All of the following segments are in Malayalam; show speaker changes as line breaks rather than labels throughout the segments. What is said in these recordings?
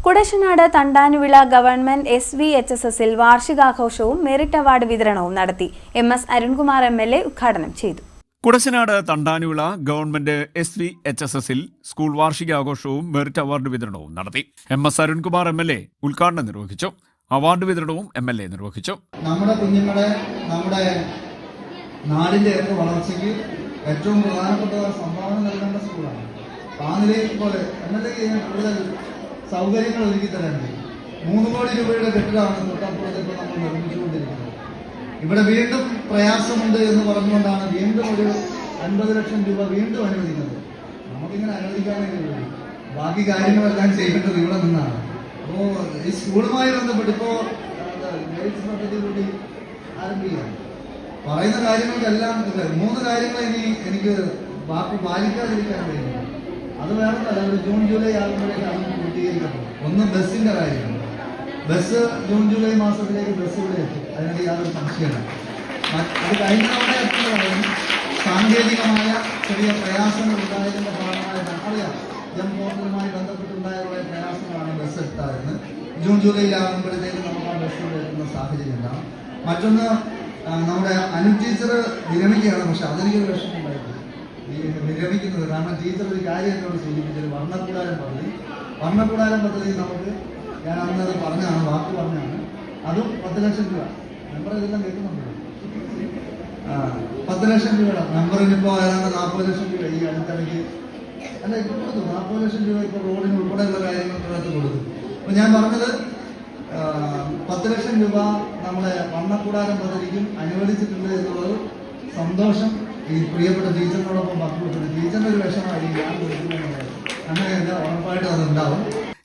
കുടശനാട് തണ്ടാനുവിള ഗവൺമെന്റ് SVHSSൽ വാർഷികാഘോഷവും മെറിറ്റ് അവാർഡ് വിതരണവും നടത്തി. MS അരുൺകുമാർ MLA ഉദ്ഘാടനം ചെയ്തു.
കുടശനാട് തണ്ടാനുവിള ഗവൺമെന്റ് SVHSSൽ സ്കൂൾ വാർഷികാഘോഷവും മെറിറ്റ് അവാർഡ് വിതരണവും നടത്തി. MS അരുൺകുമാർ MLA ഉദ്ഘാടനം നിർവഹിച്ചു. അവാർഡ് വിതരണവും MLA നിർവഹിച്ചു.
നമ്മുടെ കുഞ്ഞുങ്ങളെ നമ്മുടെ നാടിന്റെ വളർച്ചയ്ക്ക് ഏറ്റവും പ്രധാനപ്പെട്ട സംഭാവന നൽകേണ്ട സ്കൂളാണ്. താനിലേക്ക് പോലെ MLA കൂടുതൽ സൗകര്യങ്ങൾ ഒരുക്കി തരാനുണ്ട്. 3 കോടി രൂപയുടെ കെട്ടിടമാണ് തൊട്ടപ്പുറത്ത് ഇപ്പോൾ നമ്മൾ നിർമ്മിച്ചുകൊണ്ടിരിക്കുന്നത്. ഇവിടെ വീണ്ടും പ്രയാസമുണ്ട് എന്ന് പറഞ്ഞുകൊണ്ടാണ് വീണ്ടും ഒരു 50 ലക്ഷം രൂപ വീണ്ടും അനുവദിക്കുന്നത്. നമുക്കിങ്ങനെ അനുവദിക്കാനേ കഴിയുള്ളൂ, ബാക്കി കാര്യങ്ങളെല്ലാം ചെയ്യേണ്ടത് ഇവിടെ നിന്നാണ്. അപ്പോൾ ഈ സ്കൂളുമായി ബന്ധപ്പെട്ട് ഇപ്പോൾ ഗൈഡ്സ് പദ്ധതി കൂടി ആരംഭിക്കുകയാണ്. പറയുന്ന കാര്യങ്ങൾക്കെല്ലാം 3 കാര്യങ്ങൾ ഇനി എനിക്ക് വാക്ക് പാലിക്കാതിരിക്കാൻ കഴിയുന്നു. അത് വേണമെന്നല്ല, ഒരു ജൂൺ ജൂലൈ ആകുമ്പോഴേക്ക് അത് പൂർത്തീകരിക്കണം. ഒന്ന് ബസ്സിന്റെ കാര്യമാണ്. ബസ് ജൂൺ ജൂലൈ മാസത്തിലേക്ക് ബസ് ഇവിടെ എത്തും, അതിനൊക്കെ യാതൊരു സംശയമില്ല. അത് കഴിഞ്ഞ തവണ എത്തുന്നതാണ് സാങ്കേതികമായ ചെറിയ പ്രയാസങ്ങൾ ഉണ്ടായതിന്റെ ഭാഗമായിട്ടാണ്. അറിയാം, ജം പോർട്ടലുമായി ബന്ധപ്പെട്ടുണ്ടായ കുറേ പ്രയാസങ്ങളാണ് ബസ് എത്താറുന്നത്. ജൂൺ ജൂലൈയിലാകുമ്പോഴത്തേക്ക് നമുക്ക് ആ ബസ് ഇവിടെ എത്തുന്ന സാഹചര്യം ഉണ്ടാകും. മറ്റൊന്ന്, നമ്മുടെ ടീച്ചർ വിരമിക്കുകയാണ്. പക്ഷെ അതെനിക്കൊരു വിഷമം ഉണ്ടായിട്ടില്ല വിരമിക്കുന്നത്. കാരണം ടീച്ചർ ഒരു കാര്യം എന്നോട് സൂചിപ്പിച്ചത് വർണ്ണക്കൂടാരം പദ്ധതി. വർണ്ണക്കൂടാരം പദ്ധതി നമുക്ക്, ഞാൻ അന്നത് പറഞ്ഞാണ്, വാക്ക് പറഞ്ഞാണ്. അതും 10 ലക്ഷം രൂപ. നമ്പർ ഇതെല്ലാം കേൾക്കുന്നുണ്ടോ? 10 ലക്ഷം രൂപയുടെ നമ്പറിനിപ്പോൾ ഏതാണ്ട് 40 ലക്ഷം രൂപ ഈ അടുത്തിടയ്ക്ക് അല്ല ഇപ്പോൾ കൊടുത്തു. 40 ലക്ഷം രൂപ ഇപ്പോൾ റോഡിന് ഉൾപ്പെടെയുള്ള കാര്യങ്ങൾക്ക് കൊടുത്തു. അപ്പോൾ ഞാൻ പറഞ്ഞത് 10 ലക്ഷം രൂപ നമ്മളെ വർണ്ണക്കൂടാരം പദ്ധതിക്കും അനുവദിച്ചിട്ടുണ്ട് എന്നുള്ളത് സന്തോഷം ഈ പ്രിയപ്പെട്ട ടീച്ചറിനോടൊപ്പം പങ്കുവെക്കുന്നത്. ടീച്ചറിന്റെ ഒരു വിഷമായിരിക്കും ഞാൻ കൊടുക്കുന്നത്. അങ്ങനെയല്ല, ഉറപ്പായിട്ടും അതുണ്ടാവും.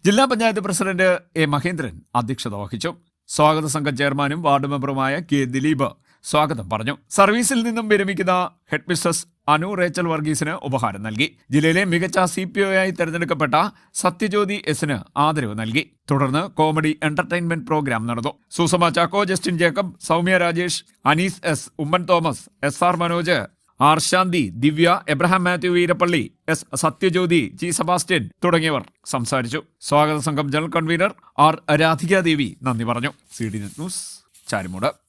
ജില്ലാ പഞ്ചായത്ത് പ്രസിഡന്റ് A. മഹേന്ദ്രൻ അധ്യക്ഷത വഹിച്ചു. സ്വാഗത സംഘം ചെയർമാനും വാർഡ് മെമ്പറുമായ K. ദിലീപ് സ്വാഗതം പറഞ്ഞു. സർവീസിൽ നിന്നും വിരമിക്കുന്ന ഹെഡ് മിസ്ട്രസ് അനു റേച്ചൽ വർഗീസിന് ഉപഹാരം നൽകി. ജില്ലയിലെ മികച്ച CPO ആയി തെരഞ്ഞെടുക്കപ്പെട്ട സത്യജ്യോതി S.ന് ആദരവ് നൽകി. തുടർന്ന് കോമഡി എന്റർടൈൻമെന്റ് പ്രോഗ്രാം നടന്നു. Susama Chacko, Justin Jacob, Soumya Rajesh, Anees S, Oommen Thomas, SR Manoj, R Shanthi, Divya, Abraham Mathew Veerappally, S Sathyajyothi, G Sebastian തുടങ്ങിയവർ സംസാരിച്ചു. സ്വാഗത സംഘം ജനറൽ കൺവീനർ R രാധികാദേവി നന്ദി പറഞ്ഞു. CD net news, Charimood.